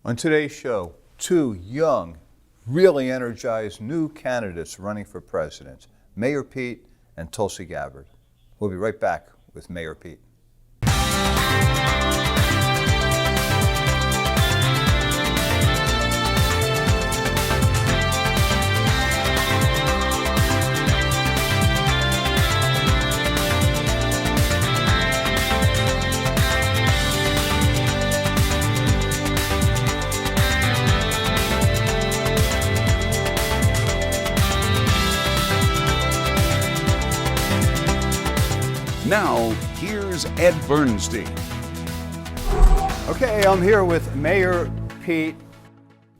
On today's show, two young, really energized new candidates running for president, Mayor Pete and Tulsi Gabbard. We'll be right back with Mayor Pete. Now, here's Ed Bernstein. Okay, I'm here with Mayor Pete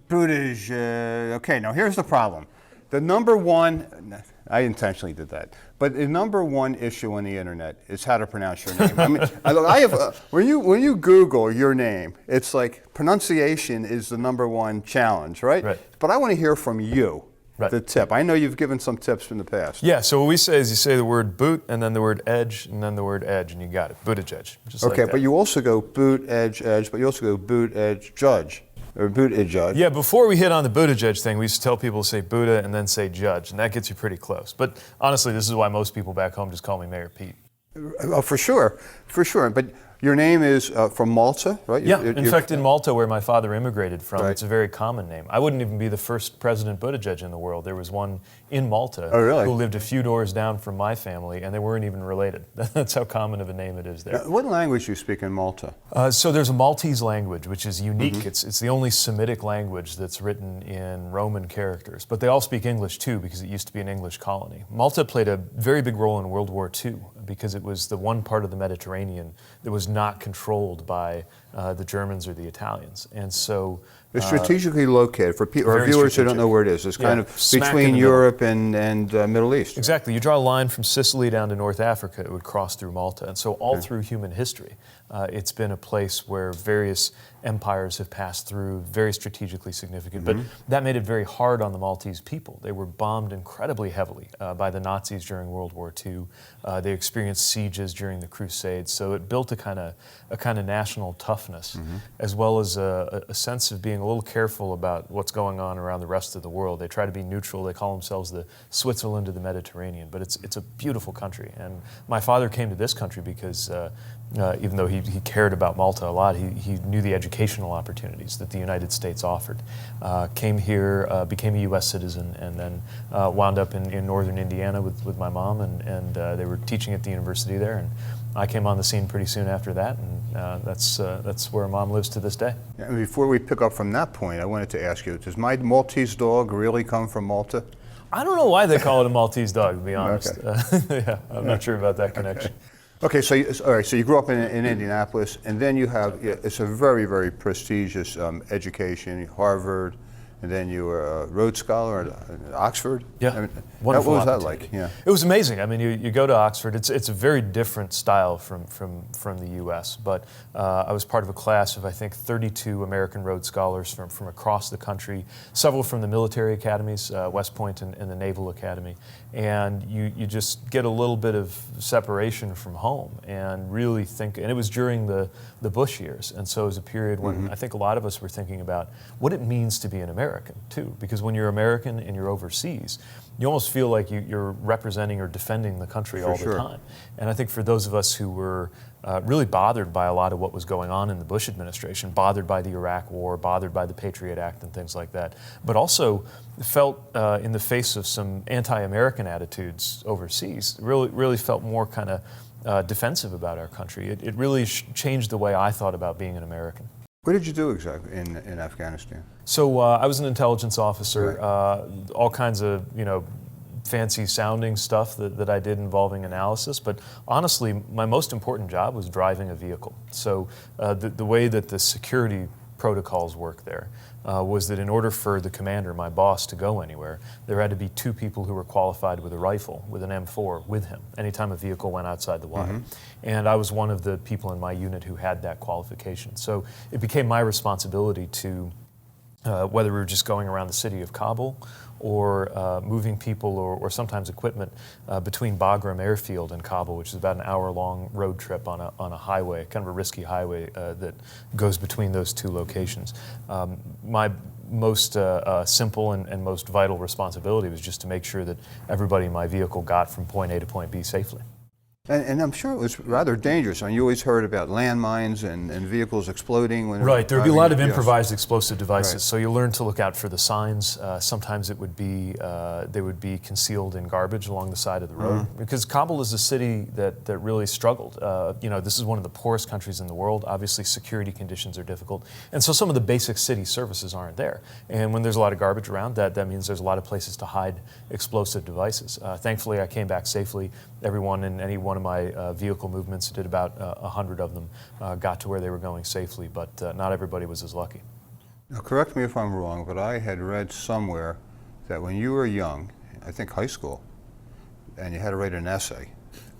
Buttigieg. Okay, now here's the problem. The number one, I intentionally did that, but the number one issue on the internet is how to pronounce your name. I mean, I have when you Google your name, it's like pronunciation is the number one challenge, right? Right. But I want to hear from you. Right. The tip. I know you've given some tips in the past. Yeah, so what we say is you say the word boot and then the word edge and then the word edge and you got it. Buttigieg. Just Okay, like that. but you also go boot, edge, but you also go boot, edge, judge. Or boot, edge, judge. Yeah, before we hit on the Buttigieg thing, we used to tell people to say Buddha and then say judge, and that gets you pretty close. But honestly, this is why most people back home just call me Mayor Pete. Oh, for sure. But your name is from Malta, right? Yeah, in fact, in Malta, where my father immigrated from, Right. it's a very common name. I wouldn't even be the first President Buttigieg in the world. There was one in Malta who lived a few doors down from my family, and they weren't even related. That's how common of a name it is there. What language do you speak in Malta? So there's a Maltese language, which is unique. Mm-hmm. It's the only Semitic language that's written in Roman characters. But they all speak English, too, because it used to be an English colony. Malta played a very big role in World War II because it was the one part of the Mediterranean that was not controlled by the Germans or the Italians. And so It's strategically located. For our viewers who don't know where it is, it's kind of between Europe and Middle East. Exactly. You draw a line from Sicily down to North Africa, it would cross through Malta. And so all through human history, it's been a place where various empires have passed through, very strategically significant. But that made it very hard on the Maltese people. They were bombed incredibly heavily by the Nazis during World War II. They experienced sieges during the Crusades. So it built a kind of national toughness, as well as a sense of being a little careful about what's going on around the rest of the world. They try to be neutral. They call themselves the Switzerland of the Mediterranean. But it's a beautiful country. And my father came to this country because even though he cared about Malta a lot, he knew the educational opportunities that the United States offered. Came here, became a U.S. citizen, and then wound up in northern Indiana with my mom, and they were teaching at the university there. And I came on the scene pretty soon after that, and that's where Mom lives to this day. And before we pick up from that point, I wanted to ask you, does my Maltese dog really come from Malta? I don't know why they call it a Maltese dog, to be honest. Okay. Yeah, I'm not sure about that connection. Okay, so you grew up in Indianapolis, and then you have, it's a very, very prestigious education, Harvard, and then you were a Rhodes Scholar at Oxford. Yeah, I mean, wonderful. What was that like? Yeah, it was amazing. I mean, you go to Oxford. It's a very different style from the U.S. But I was part of a class of I think 32 American Rhodes Scholars from across the country. Several from the military academies, West Point and the Naval Academy, and you just get a little bit of separation from home and really think. And it was during the Bush years, and so it was a period when I think a lot of us were thinking about what it means to be an American too, because when you're American and you're overseas, you almost feel like you're representing or defending the country all the time. And I think for those of us who were really bothered by a lot of what was going on in the Bush administration, bothered by the Iraq War, bothered by the Patriot Act and things like that, but also felt in the face of some anti-American attitudes overseas, really felt more kind of defensive about our country. It really changed the way I thought about being an American. What did you do exactly in Afghanistan? So I was an intelligence officer, all kinds of fancy sounding stuff that I did involving analysis, but honestly my most important job was driving a vehicle. So the way that the security protocols work there was that in order for the commander, my boss, to go anywhere, there had to be two people who were qualified with a rifle, with an M4, with him, anytime a vehicle went outside the wire. And I was one of the people in my unit who had that qualification. So it became my responsibility to whether we were just going around the city of Kabul or moving people or sometimes equipment between Bagram Airfield and Kabul, which is about an hour-long road trip on a highway, kind of a risky highway that goes between those two locations. My most simple and most vital responsibility was just to make sure that everybody in my vehicle got from point A to point B safely. And I'm sure it was rather dangerous. I mean, you always heard about landmines and vehicles exploding. When Right, there'd be a lot of yes. improvised explosive devices, Right. so you learn to look out for the signs. Sometimes it would be, they would be concealed in garbage along the side of the road. Because Kabul is a city that really struggled. This is one of the poorest countries in the world. Obviously, security conditions are difficult. And so some of the basic city services aren't there. And when there's a lot of garbage around, that means there's a lot of places to hide explosive devices. Thankfully, I came back safely. Everyone in any one of my vehicle movements, did about 100 of them, got to where they were going safely, but not everybody was as lucky. Now, correct me if I'm wrong, but I had read somewhere that when you were young, I think high school, and you had to write an essay.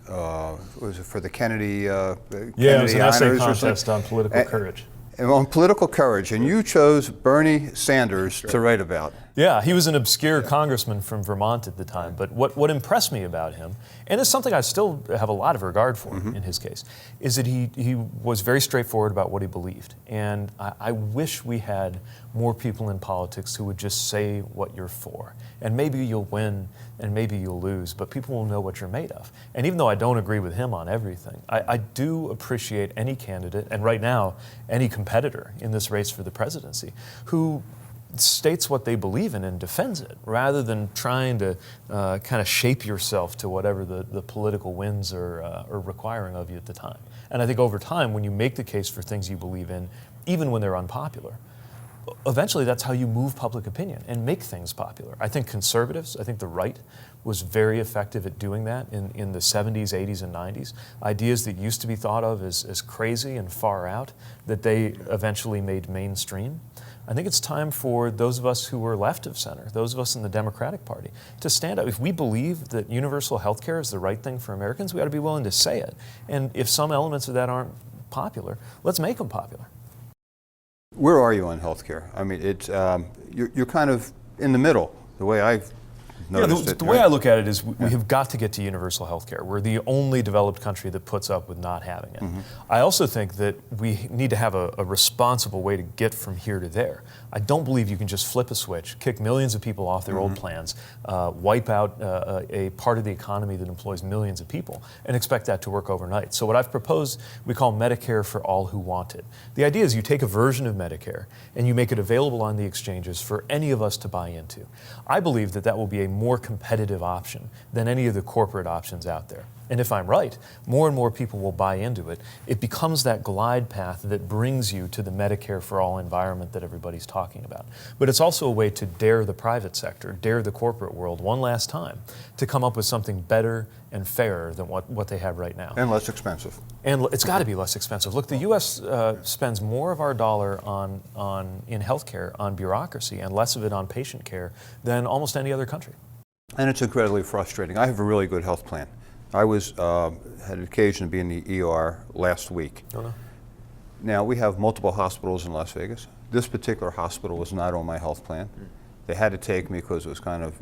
Was it for the Kennedy? Yeah, it was an essay contest on political courage. On political courage, and you chose Bernie Sanders to write about. Yeah, he was an obscure congressman from Vermont at the time, but what impressed me about him, and it's something I still have a lot of regard for in his case, is that he was very straightforward about what he believed. And I wish we had more people in politics who would just say what you're for. And maybe you'll win, and maybe you'll lose, but people will know what you're made of. And even though I don't agree with him on everything, I do appreciate any candidate, and right now, any competitor in this race for the presidency, who states what they believe in and defends it, rather than trying to kind of shape yourself to whatever the political winds are requiring of you at the time. And I think over time, when you make the case for things you believe in, even when they're unpopular, eventually that's how you move public opinion and make things popular. I think conservatives, I think the right was very effective at doing that in the 70s, 80s, and 90s. Ideas that used to be thought of as crazy and far out, that they eventually made mainstream. I think it's time for those of us who are left of center, those of us in the Democratic Party, to stand up. If we believe that universal health care is the right thing for Americans, we ought to be willing to say it. And if some elements of that aren't popular, let's make them popular. Where are you on health care? I mean, it's you're kind of in the middle, the way I've noticed it. The way I look at it is we have got to get to universal health care. We're the only developed country that puts up with not having it. I also think that we need to have a responsible way to get from here to there. I don't believe you can just flip a switch, kick millions of people off their old plans, wipe out a part of the economy that employs millions of people, and expect that to work overnight. So what I've proposed, we call Medicare for all who want it. The idea is you take a version of Medicare and you make it available on the exchanges for any of us to buy into. I believe that will be a more competitive option than any of the corporate options out there. And if I'm right, more and more people will buy into it. It becomes that glide path that brings you to the Medicare for all environment that everybody's talking about. But it's also a way to dare the private sector, dare the corporate world one last time to come up with something better and fairer than what they have right now. And less expensive. And it's got to be less expensive. Look, the U.S. Spends more of our dollar in healthcare on bureaucracy and less of it on patient care than almost any other country. And it's incredibly frustrating. I have a really good health plan. I had an occasion to be in the ER last week. Oh, no. Now, we have multiple hospitals in Las Vegas. This particular hospital was not on my health plan. They had to take me because it was kind of,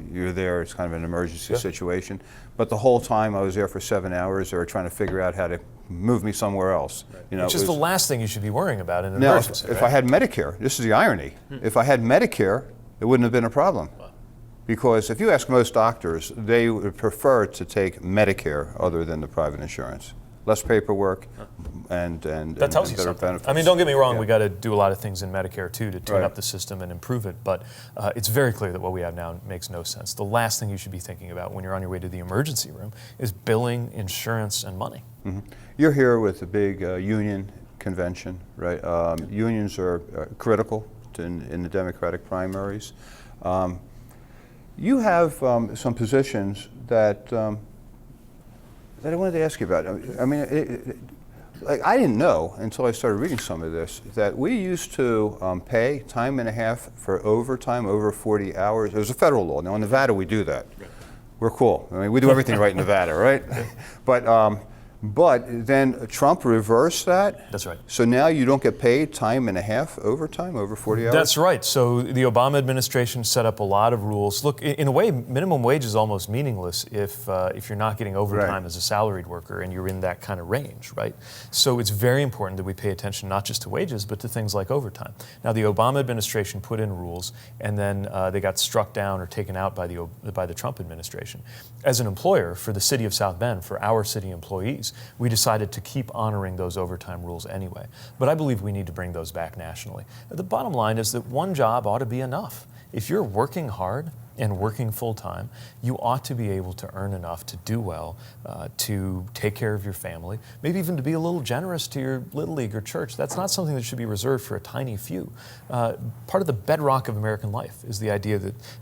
you're there, it's kind of an emergency situation. But the whole time I was there for 7 hours, they were trying to figure out how to move me somewhere else. Which is the last thing you should be worrying about in an now, emergency. if I had Medicare, this is the irony, if I had Medicare, it wouldn't have been a problem. Because if you ask most doctors, they would prefer to take Medicare other than the private insurance. Less paperwork and that tells you better something. benefits. I mean, don't get me wrong, we got to do a lot of things in Medicare too to tune up the system and improve it, but it's very clear that what we have now makes no sense. The last thing you should be thinking about when you're on your way to the emergency room is billing, insurance, and money. You're here with the big union convention, right? Unions are critical in the Democratic primaries. You have some positions that I wanted to ask you about. I mean, I didn't know until I started reading some of this that we used to pay time and a half for overtime over 40 hours. There's a federal law. Now in Nevada we do that. We're cool. I mean, we do everything right in Nevada, right? But But then Trump reversed that. That's right. So now you don't get paid time and a half overtime, over 40 hours? That's right. So the Obama administration set up a lot of rules. Look, in a way, minimum wage is almost meaningless if you're not getting overtime Right. as a salaried worker and you're in that kind of range, right? So it's very important that we pay attention not just to wages, but to things like overtime. Now, the Obama administration put in rules, and then they got struck down or taken out by the Trump administration. As an employer for the city of South Bend, for our city employees, we decided to keep honoring those overtime rules anyway. But I believe we need to bring those back nationally. The bottom line is that one job ought to be enough. If you're working hard and working full-time, you ought to be able to earn enough to do well, to take care of your family, maybe even to be a little generous to your Little League or church. That's not something that should be reserved for a tiny few. Part of the bedrock of American life is the idea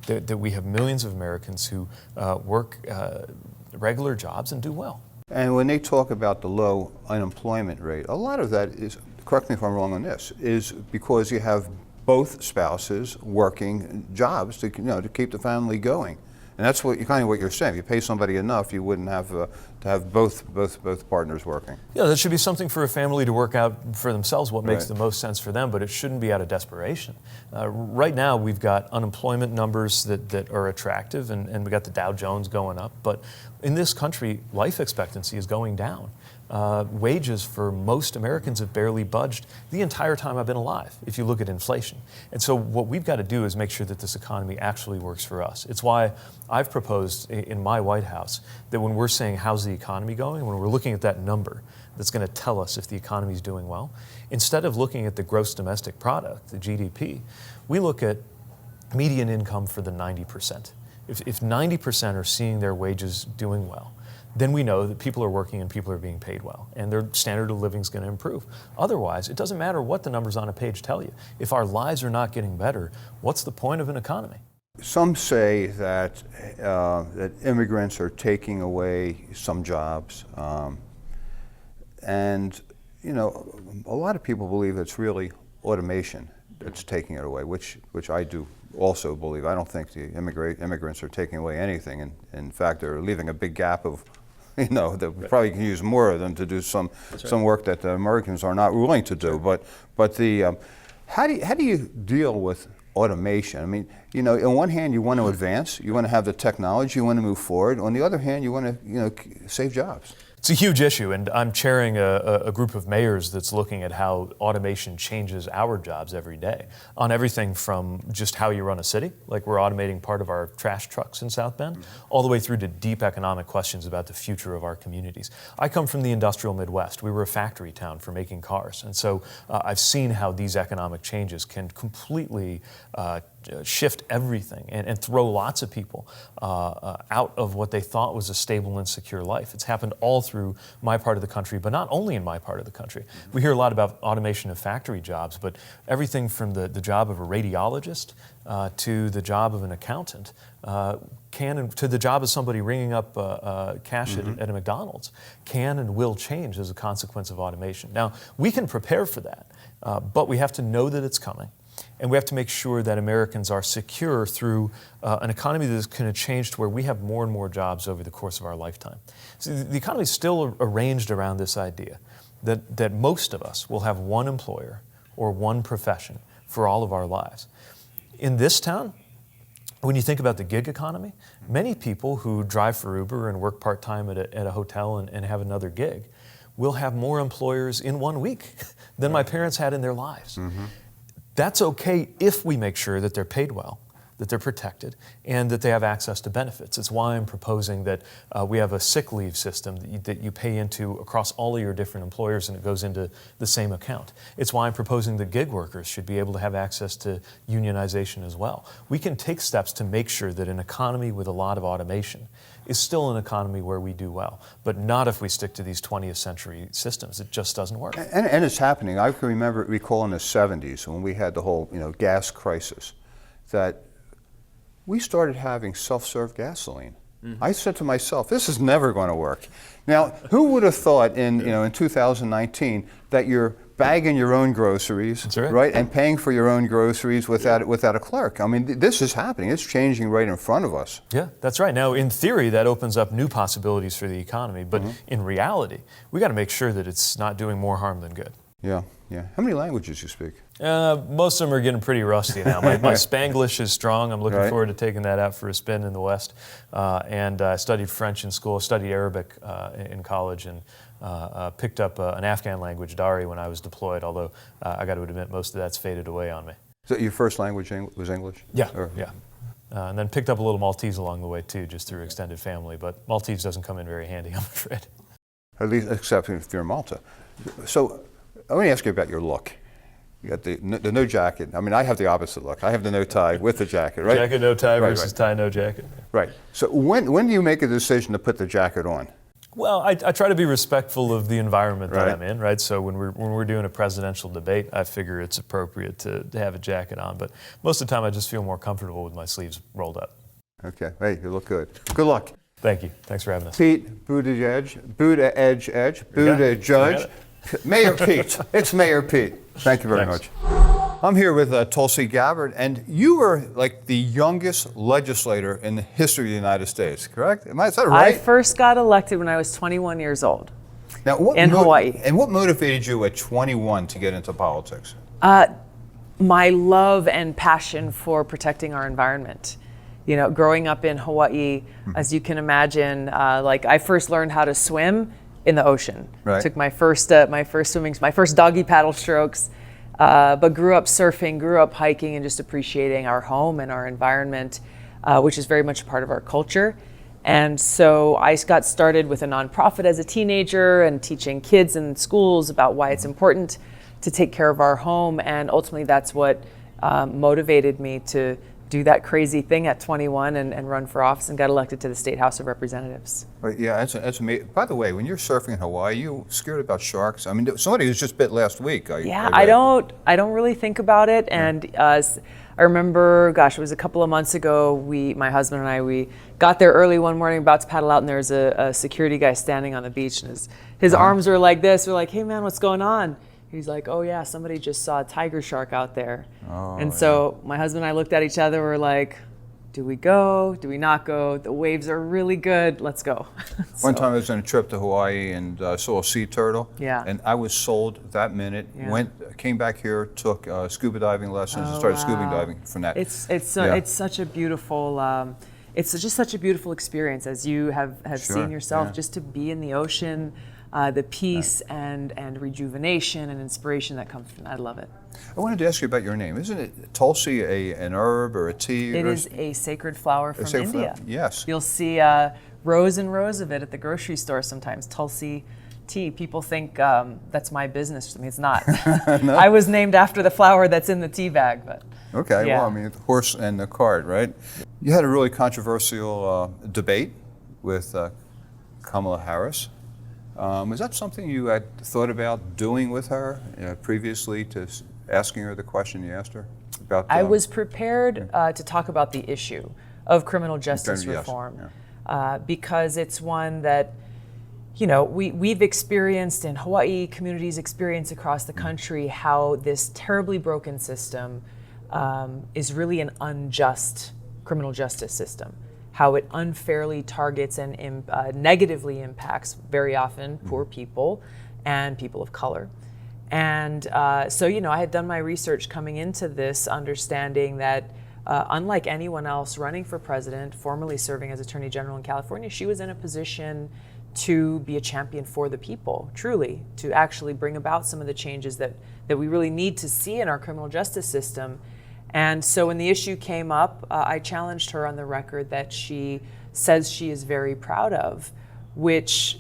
that we have millions of Americans who work regular jobs and do well. And when they talk about the low unemployment rate, a lot of that is, correct me if I'm wrong on this, is because you have both spouses working jobs to keep the family going, and that's what you're saying. If you pay somebody enough, you wouldn't have to have both partners working. Yeah, that should be something for a family to work out for themselves what makes Right. the most sense for them, but it shouldn't be out of desperation. Right now, we've got unemployment numbers that are attractive, and we've got the Dow Jones going up, but in this country, life expectancy is going down. Wages for most Americans have barely budged the entire time I've been alive, if you look at inflation. And so what we've got to do is make sure that this economy actually works for us. It's why I've proposed in my White House that when we're saying how's the economy going, when we're looking at that number that's going to tell us if the economy is doing well, instead of looking at the gross domestic product, the GDP, we look at median income for the 90%. If 90% are seeing their wages doing well, then we know that people are working and people are being paid well, and their standard of living is going to improve. Otherwise, it doesn't matter what the numbers on a page tell you. If our lives are not getting better, what's the point of an economy? Some say that immigrants are taking away some jobs, and a lot of people believe it's really automation that's taking it away, which I do also believe. I don't think the immigrants are taking away anything, and in fact, they're leaving a big gap of that we probably can use more of them to do some work that the Americans are not willing to do. But how do you deal with automation? I mean, on one hand, you want to advance, you want to have the technology, you want to move forward. On the other hand, you want to save jobs. It's a huge issue, and I'm chairing a group of mayors that's looking at how automation changes our jobs every day, on everything from just how you run a city, like we're automating part of our trash trucks in South Bend, all the way through to deep economic questions about the future of our communities. I come from the industrial Midwest. We were a factory town for making cars, and so I've seen how these economic changes can completely shift everything and throw lots of people out of what they thought was a stable and secure life. It's happened all through my part of the country, but not only in my part of the country. We hear a lot about automation of factory jobs, but everything from the job of a radiologist to the job of an accountant to the job of somebody ringing up cash at a McDonald's can and will change as a consequence of automation. Now, we can prepare for that, but we have to know that it's coming. And we have to make sure that Americans are secure through an economy that is going to change to where we have more and more jobs over the course of our lifetime. So the economy is still arranged around this idea that most of us will have one employer or one profession for all of our lives. In this town, when you think about the gig economy, many people who drive for Uber and work part-time at a hotel and have another gig will have more employers in 1 week than my parents had in their lives. That's okay if we make sure that they're paid well, that they're protected, and that they have access to benefits. It's why I'm proposing that we have a sick leave system that you pay into across all of your different employers, and it goes into the same account. It's why I'm proposing that gig workers should be able to have access to unionization as well. We can take steps to make sure that an economy with a lot of automation is still an economy where we do well, but not if we stick to these 20th century systems. It just doesn't work. And it's happening. I can recall in the 70s when we had the whole gas crisis, that we started having self-serve gasoline. I said to myself, this is never going to work. Now, who would have thought in 2019 that your bagging your own groceries, That's right. and paying for your own groceries without a clerk. I mean, this is happening. It's changing right in front of us. Yeah, that's right. Now, in theory, that opens up new possibilities for the economy, but in reality, we got to make sure that it's not doing more harm than good. Yeah, yeah. How many languages you speak? Most of them are getting pretty rusty now. My Spanglish is strong. I'm looking forward to taking that out for a spin in the West. And I studied French in school, studied Arabic in college, and picked up an Afghan language, Dari, when I was deployed, although I got to admit most of that's faded away on me. So your first language was English? Yeah, yeah. And then picked up a little Maltese along the way, too, just through extended family. But Maltese doesn't come in very handy, I'm afraid. At least, except if you're in Malta. So let me ask you about your look. You got the no jacket. I mean, I have the opposite look. I have the no tie with the jacket, right? Jacket, no tie versus right. tie, no jacket. Right. So when do you make a decision to put the jacket on? Well, I try to be respectful of the environment that Right. I'm in, right? So when we're doing a presidential debate, I figure it's appropriate to have a jacket on. But most of the time, I just feel more comfortable with my sleeves rolled up. Okay. Hey, you look good. Good luck. Thank you. Thanks for having us. Pete Buttigieg, Buttigieg, Mayor Pete. It's Mayor Pete. Thank you very Thanks. much. I'm here with Tulsi Gabbard, and you were like the youngest legislator in the history of the United States, correct? Is that right? I first got elected when I was 21 years old. Now, in Hawaii. And what motivated you at 21 to get into politics? My love and passion for protecting our environment. You know, growing up in Hawaii, as you can imagine, like I first learned how to swim in the ocean. Right. Took my first doggy paddle strokes, but grew up surfing, grew up hiking, and just appreciating our home and our environment, which is very much a part of our culture. And so I got started with a nonprofit as a teenager and teaching kids in schools about why it's important to take care of our home. And ultimately, that's what motivated me to do that crazy thing at 21 and run for office and got elected to the State House of Representatives. Right, yeah, that's amazing. By the way, when you're surfing in Hawaii, you scared about sharks? I mean, somebody was just bit last week. I don't really think about it. And I remember, gosh, it was a couple of months ago, my husband and I, we got there early one morning, about to paddle out, and there was a security guy standing on the beach, and his arms were like this. We're like, hey man, what's going on? He's like, oh yeah, somebody just saw a tiger shark out there. And so my husband and I looked at each other, we're like, do we go? Do we not go? The waves are really good, let's go. One time I was on a trip to Hawaii and saw a sea turtle. Yeah. And I was sold that minute. Yeah. Came back here, took scuba diving lessons, and started scuba diving from that. It's such a beautiful, it's just such a beautiful experience, as you have seen yourself, just to be in the ocean, the peace and rejuvenation and inspiration that comes from that. I love it. I wanted to ask you about your name. Isn't it Tulsi an herb or a tea? It is a sacred flower from India. Yes. You'll see rows and rows of it at the grocery store sometimes. Tulsi tea. People think that's my business. I mean, it's not. No? I was named after the flower that's in the tea bag, but. Okay, yeah. well, I mean, the horse and the cart, right? You had a really controversial debate with Kamala Harris. Was that something you had thought about doing with her previously to asking her the question you asked her about? I was prepared to talk about the issue of criminal justice reform because it's one that, you know, we've experienced in Hawaii, communities experience across the country, how this terribly broken system is really an unjust criminal justice system. How it unfairly targets and negatively impacts, very often, poor people and people of color. And so, you know, I had done my research coming into this, understanding that unlike anyone else running for president, formerly serving as Attorney General in California, she was in a position to be a champion for the people, truly, to actually bring about some of the changes that we really need to see in our criminal justice system. And so when the issue came up, I challenged her on the record that she says she is very proud of, which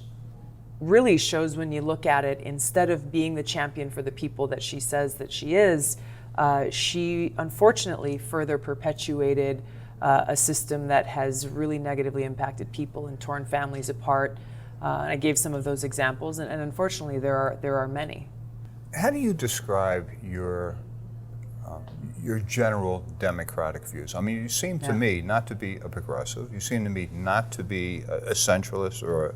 really shows, when you look at it, instead of being the champion for the people that she says that she is, she unfortunately further perpetuated a system that has really negatively impacted people and torn families apart. I gave some of those examples, and unfortunately there are many. How do you describe your general Democratic views? I mean, you seem to me not to be a progressive. You seem to me not to be a centralist or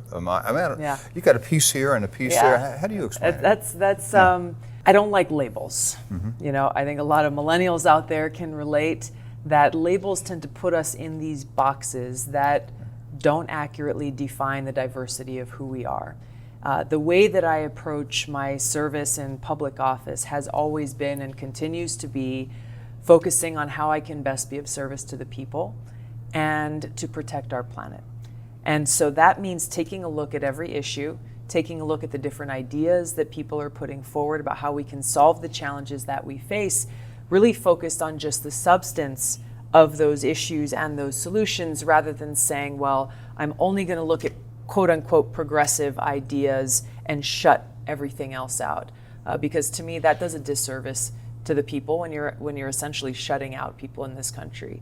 you got a piece here and a piece there. How do you explain it? That's I don't like labels. You know, I think a lot of millennials out there can relate that labels tend to put us in these boxes that don't accurately define the diversity of who we are. The way that I approach my service in public office has always been and continues to be focusing on how I can best be of service to the people and to protect our planet. And so that means taking a look at every issue, taking a look at the different ideas that people are putting forward about how we can solve the challenges that we face, really focused on just the substance of those issues and those solutions, rather than saying, well, I'm only going to look at quote unquote progressive ideas and shut everything else out. Because to me, that does a disservice to the people when you're essentially shutting out people in this country.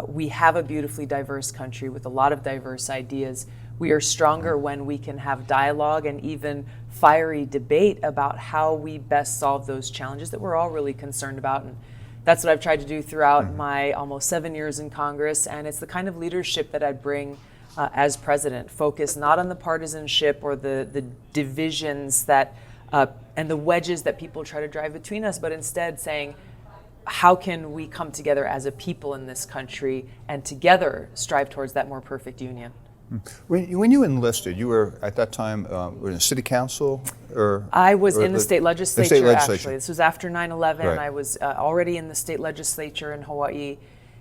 We have a beautifully diverse country with a lot of diverse ideas. We are stronger when we can have dialogue and even fiery debate about how we best solve those challenges that we're all really concerned about. And that's what I've tried to do throughout my almost 7 years in Congress. And it's the kind of leadership that I bring as president, focus not on the partisanship or the divisions that and the wedges that people try to drive between us, but instead saying, how can we come together as a people in this country and together strive towards that more perfect union? When you enlisted, you were at that time were in the city council, or I was in the state legislature. legislature. Actually, this was after 9/11. Right. I was already in the state legislature in Hawaii,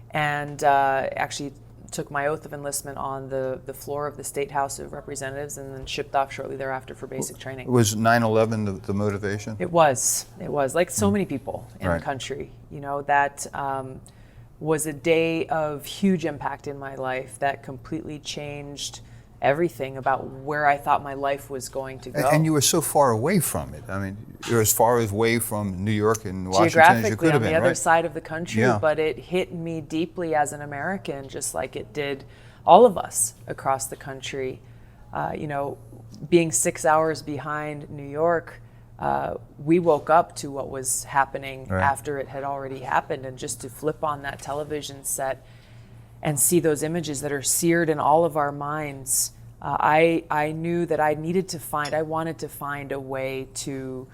and actually took my oath of enlistment on the floor of the State House of Representatives, and then shipped off shortly thereafter for basic training. Was 9/11 the motivation? It was like so many people in Right. the country. You know, that was a day of huge impact in my life that completely changed everything about where I thought my life was going to go. And you were so far away from it. I mean, you're as far away from New York and Washington as you Geographically could have on been, the other right? side of the country, Yeah. but it hit me deeply as an American, just like it did all of us across the country. You know, being 6 hours behind New York, we woke up to what was happening Right. after it had already happened, and just to flip on that television set and see those images that are seared in all of our minds, I knew that I wanted to find a way to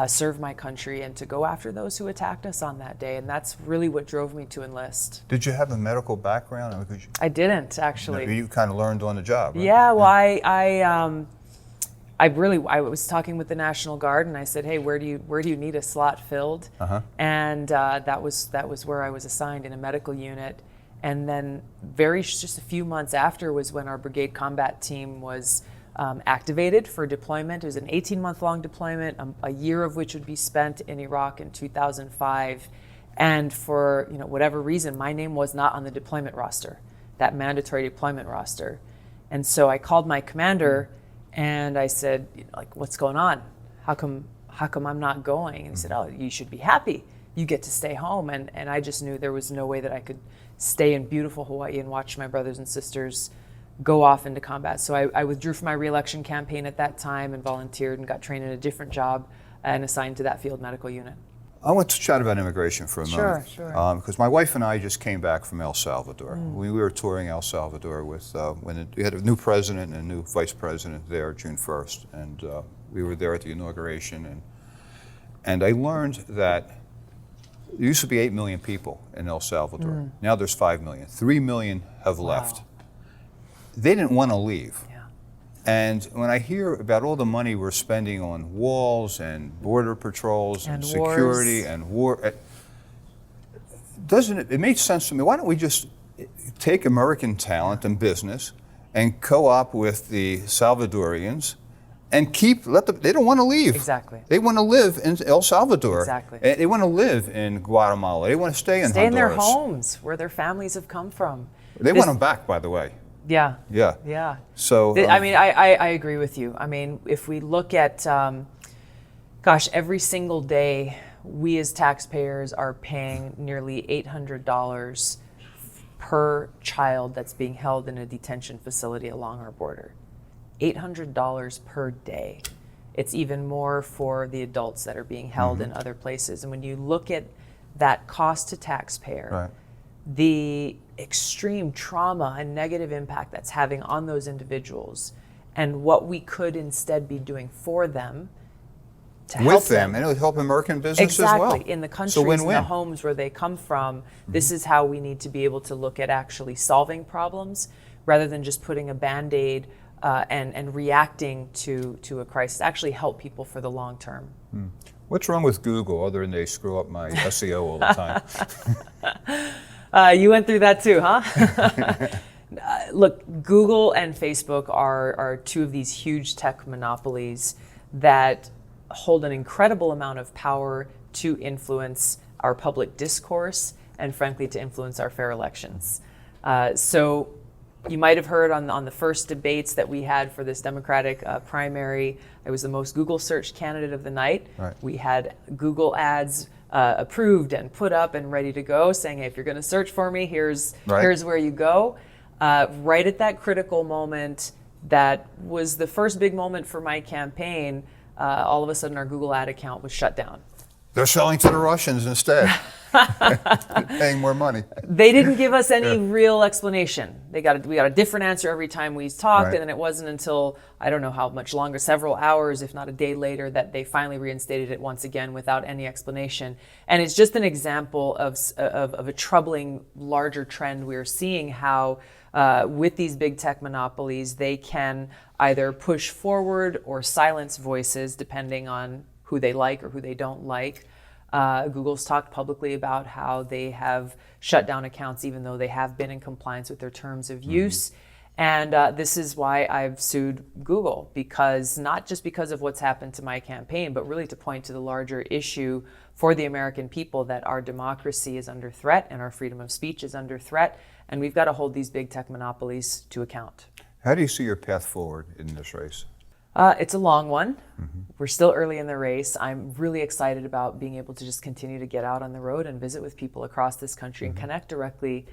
serve my country and to go after those who attacked us on that day. And that's really what drove me to enlist. Did you have a medical background? I didn't, actually. You kind of learned on the job, right? Yeah, well, I was talking with the National Guard, and I said, hey, where do you need a slot filled? And that was where I was assigned, in a medical unit. And then just a few months after was when our brigade combat team was activated for deployment. It was an 18-month-long deployment, a year of which would be spent in Iraq in 2005. And for whatever reason, my name was not on the deployment roster, that mandatory deployment roster. And so I called my commander and I said, like, what's going on? How come I'm not going? And he said, oh, you should be happy. You get to stay home. And I just knew there was no way that I could stay in beautiful Hawaii and watch my brothers and sisters go off into combat. So I withdrew from my re-election campaign at that time and volunteered and got trained in a different job and assigned to that field medical unit. I want to chat about immigration for a moment. Sure. Because my wife and I just came back from El Salvador. We were touring El Salvador with when we had a new president and a new vice president there June 1st, and we were there at the inauguration. And I learned that there used to be 8 million people in El Salvador. Now there's 5 million. 3 million have left. They didn't want to leave. Yeah. And when I hear about all the money we're spending on walls and border patrols and security and war, it makes sense to me. Why don't we just take American talent and business and co-op with the Salvadorians and they don't want to leave. Exactly. They want to live in El Salvador. Exactly. They want to live in Guatemala. They want to stay in Honduras. Stay in their homes where their families have come from. They want them back, by the way. Yeah. Yeah. So I mean, I agree with you. I mean, if we look at, every single day, we as taxpayers are paying nearly $800 per child that's being held in a detention facility along our border. $800 per day. It's even more for the adults that are being held in other places. And when you look at that cost to taxpayer, Right. the extreme trauma and negative impact that's having on those individuals, and what we could instead be doing for them to help With them, and it would help American business as well. Exactly. In the countries So and win-win. the homes where they come from, this is how we need to be able to look at actually solving problems rather than just putting a Band-Aid and reacting to a crisis. Actually help people for the long term. What's wrong with Google other than they screw up my SEO all the time? You went through that too, huh? Look, Google and Facebook are two of these huge tech monopolies that hold an incredible amount of power to influence our public discourse and, frankly, to influence our fair elections. So you might have heard on the first debates that we had for this Democratic primary, I was the most Google searched candidate of the night. Right. We had Google ads approved and put up and ready to go, saying, hey, if you're going to search for me, here's where you go. Right at that critical moment, that was the first big moment for my campaign, all of a sudden our Google ad account was shut down. They're selling to the Russians instead, paying more money. They didn't give us any real explanation. We got a different answer every time we talked, Right. and then it wasn't until, I don't know how much longer, several hours, if not a day later, that they finally reinstated it once again without any explanation. And it's just an example of a troubling, larger trend we're seeing, how with these big tech monopolies, they can either push forward or silence voices depending on who they like or who they don't like. Google's talked publicly about how they have shut down accounts even though they have been in compliance with their terms of use. And this is why I've sued Google, because not just because of what's happened to my campaign, but really to point to the larger issue for the American people, that our democracy is under threat and our freedom of speech is under threat. And we've got to hold these big tech monopolies to account. How do you see your path forward in this race? It's a long one. We're still early in the race. I'm really excited about being able to just continue to get out on the road and visit with people across this country and connect directly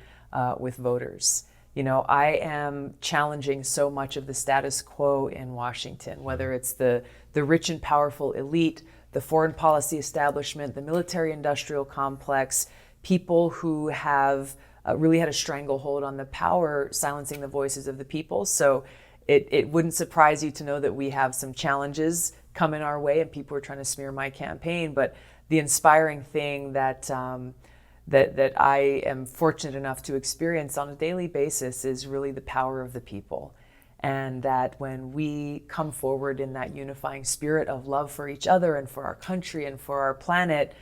with voters. You know, I am challenging so much of the status quo in Washington, whether it's the rich and powerful elite, the foreign policy establishment, the military-industrial complex, people who have really had a stranglehold on the power, silencing the voices of the people. So it wouldn't surprise you to know that we have some challenges coming our way and people are trying to smear my campaign. But the inspiring thing that I am fortunate enough to experience on a daily basis is really the power of the people. And that when we come forward in that unifying spirit of love for each other and for our country and for our planet,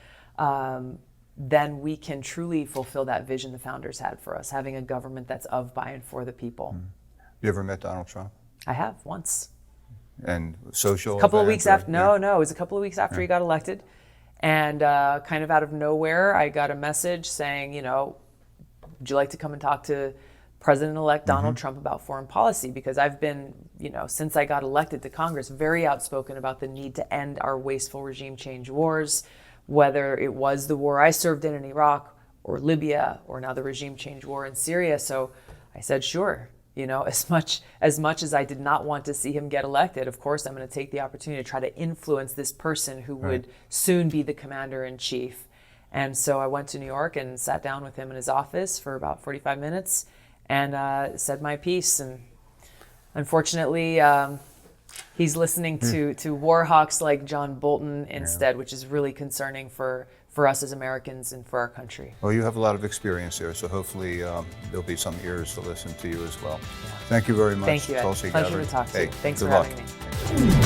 then we can truly fulfill that vision the founders had for us, having a government that's of, by, and for the people. You ever met Donald Trump? I have, once. And social? A couple of event weeks or- after, no, it was a couple of weeks after he got elected. And kind of out of nowhere, I got a message saying, you know, would you like to come and talk to President-elect Donald Trump about foreign policy? Because I've been, you know, since I got elected to Congress, very outspoken about the need to end our wasteful regime change wars, whether it was the war I served in Iraq or Libya or now the regime change war in Syria. So I said, sure. You know, as much as I did not want to see him get elected, of course, I'm going to take the opportunity to try to influence this person who would soon be the commander-in-chief. And so I went to New York and sat down with him in his office for about 45 minutes and said my piece. And unfortunately, he's listening to war hawks like John Bolton instead, which is really concerning for us as Americans and for our country. Well, you have a lot of experience here, so hopefully there'll be some ears to listen to you as well. Thank you very much, Thank you, Ed. Tulsi Pleasure Gabbard. to talk to you. Hey, Thanks good for luck. having me.